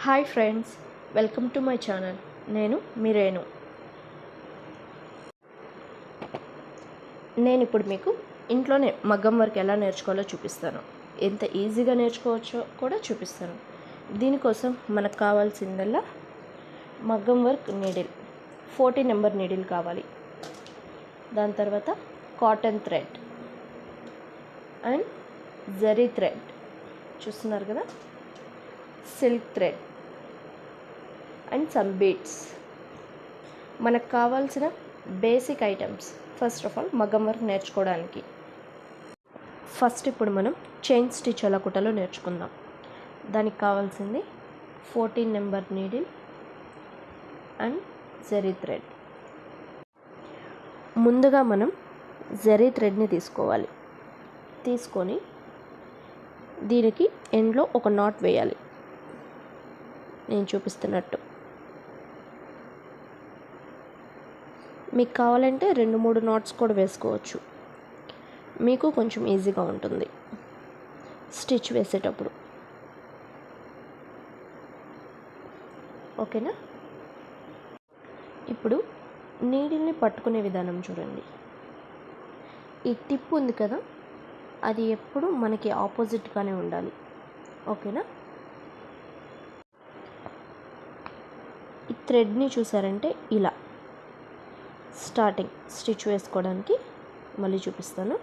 Hi friends, welcome to my channel. నేను మీరేను. నేను ఇప్పుడు మీకు ఇంట్లోనే మగ్గం వర్క్ ఎలా నేర్చుకోవాలో చూపిస్తాను. ఎంత ఈజీగా నేర్చుకోవచ్చో కూడా చూపిస్తాను. దీనికోసం మనకు కావాల్సిందల్లా మగ్గం వర్క్ నీడిల్ 40 నెంబర్ నీడిల్ కావాలి. దాని తర్వాత cotton thread and zari thread చూస్తున్నారు కదా, silk thread and some beads. మనకు కావాల్సిన basic items. First of all మగ్గం వర్క్ నేర్చుకోవడానికి ఫస్ట్ ఇప్పుడు మనం చైన్ స్టిచ్ ఎలా కుట్టాలో నేర్చుకుందాం. దానికి కావాల్సింది 14 number needle and zari thread. ముందుగా మనం జరీ థ్రెడ్ని తీసుకోవాలి. తీసుకొని దీనికి ఎండ్లో ఒక నాట్ వేయాలి, నేను చూపిస్తున్నట్టు. మీకు కావాలంటే 2-3 నాట్స్ కూడా వేసుకోవచ్చు, మీకు కొంచెం ఈజీగా ఉంటుంది స్టిచ్ వేసేటప్పుడు. ఓకేనా? ఇప్పుడు నీడిల్ని పట్టుకునే విధానం చూడండి. ఈ టిప్ ఉంది కదా, అది ఎప్పుడు మనకి ఆపోజిట్గానే ఉండాలి. ఓకేనా? ఈ థ్రెడ్ని చూసారంటే ఇలా స్టార్టింగ్ స్టిచ్ వేసుకోవడానికి మళ్ళీ చూపిస్తాను.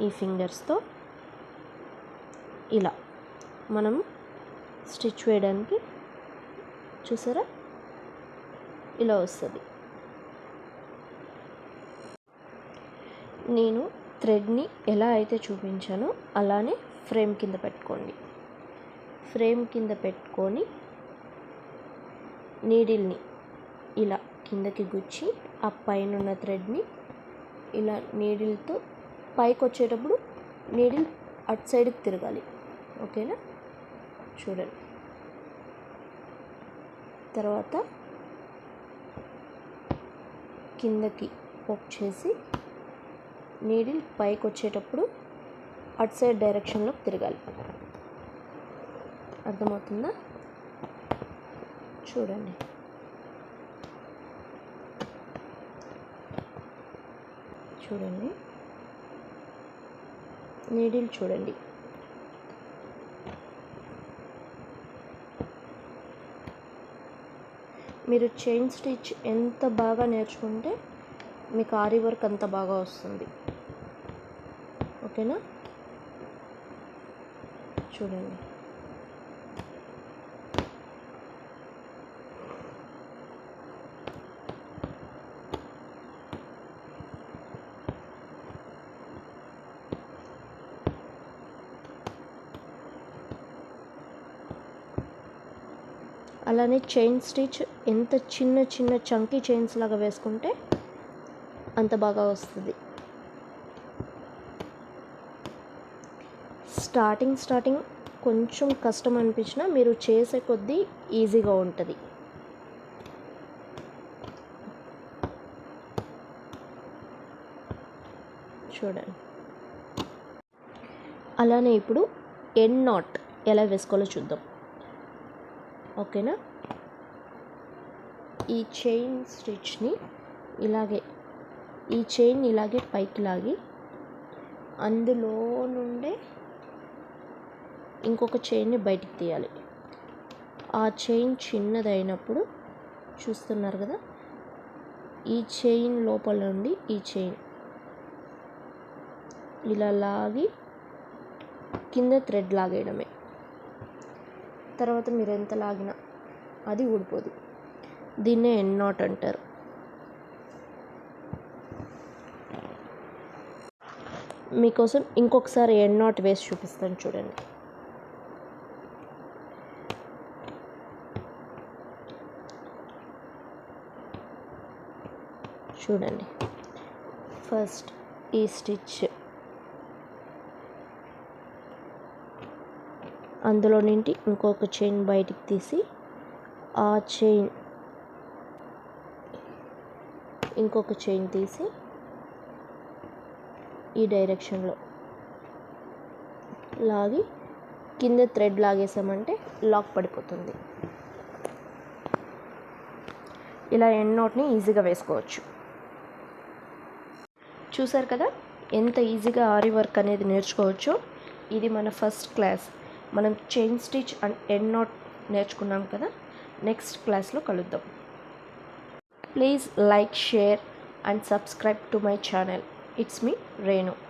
ఈ ఫింగర్స్తో ఇలా మనం స్టిచ్ వేయడానికి చూసారా, ఇలా వస్తుంది. నేను థ్రెడ్ని ఎలా అయితే చూపించానో అలానే ఫ్రేమ్ కింద పెట్టుకోండి. ఫ్రేమ్ కింద పెట్టుకొని నీడిల్ని ఇలా కిందకి గుచ్చి ఆ పైన ఉన్న థ్రెడ్ని ఇలా నీడిల్తో పైకి వచ్చేటప్పుడు నీడిల్ అటు సైడ్కి తిరగాలి. ఓకేనా? చూడండి. తర్వాత కిందకి పోక్ చేసి నీడిల్ పైకి వచ్చేటప్పుడు అటు సైడ్ డైరెక్షన్లోకి తిరగాలి. అర్థమవుతుందా? చూడండి. చూడండి, నీడిల్ చూడండి. మీరు చైన్ స్టిచ్ ఎంత బాగా నేర్చుకుంటే మీకు ఆరి వర్క్ అంత బాగా వస్తుంది. ఓకేనా? చూడండి. అలానే చైన్ స్టిచ్ ఎంత చిన్న చిన్న చంకీ చైన్స్ లాగా వేసుకుంటే అంత బాగా వస్తుంది. స్టార్టింగ్ కొంచెం కష్టం అనిపించినా మీరు చేసే కొద్దీ ఈజీగా ఉంటుంది. చూడండి. అలానే ఇప్పుడు ఎండ్ నాట్ ఎలా వేసుకోవాలో చూద్దాం. ఓకేనా? ఈ చైన్ స్టిచ్ని ఈ చైన్ ఇలాగే పైకి లాగి అందులో నుండే ఇంకొక చైన్ని బయటికి తీయాలి. ఆ చైన్ చిన్నదైనప్పుడు చూస్తున్నారు కదా, ఈ చైన్ లోపల నుండి ఈ చైన్ ఇలా లాగి కింద థ్రెడ్ లాగేయడమే. తర్వాత మీరు ఎంత లాగినా అది ఊడిపోదు. దీన్నే ఎండ్ నాట్ అంటారు. మీకోసం ఇంకొకసారి ఎండ్ నాట్ వేసి చూపిస్తాను. చూడండి. చూడండి. ఫస్ట్ ఈ స్టిచ్ అందులో నుండి ఇంకొక చైన్ బయటికి తీసి ఆ చైన్ ఇంకొక చైన్ తీసి ఈ డైరెక్షన్లో లాగి కింద థ్రెడ్ లాగేసామంటే లాక్ పడిపోతుంది. ఇలా ఎండ్ నోట్ని ఈజీగా వేసుకోవచ్చు. చూసారు కదా ఎంత ఈజీగా ఆరి వర్క్ అనేది నేర్చుకోవచ్చో. ఇది మన ఫస్ట్ క్లాస్. మనం chain stitch and end note నేర్చుకున్నాం కదా. నెక్స్ట్ క్లాస్లో కలుద్దాం. Please like, share and subscribe to my channel. It's me Renu.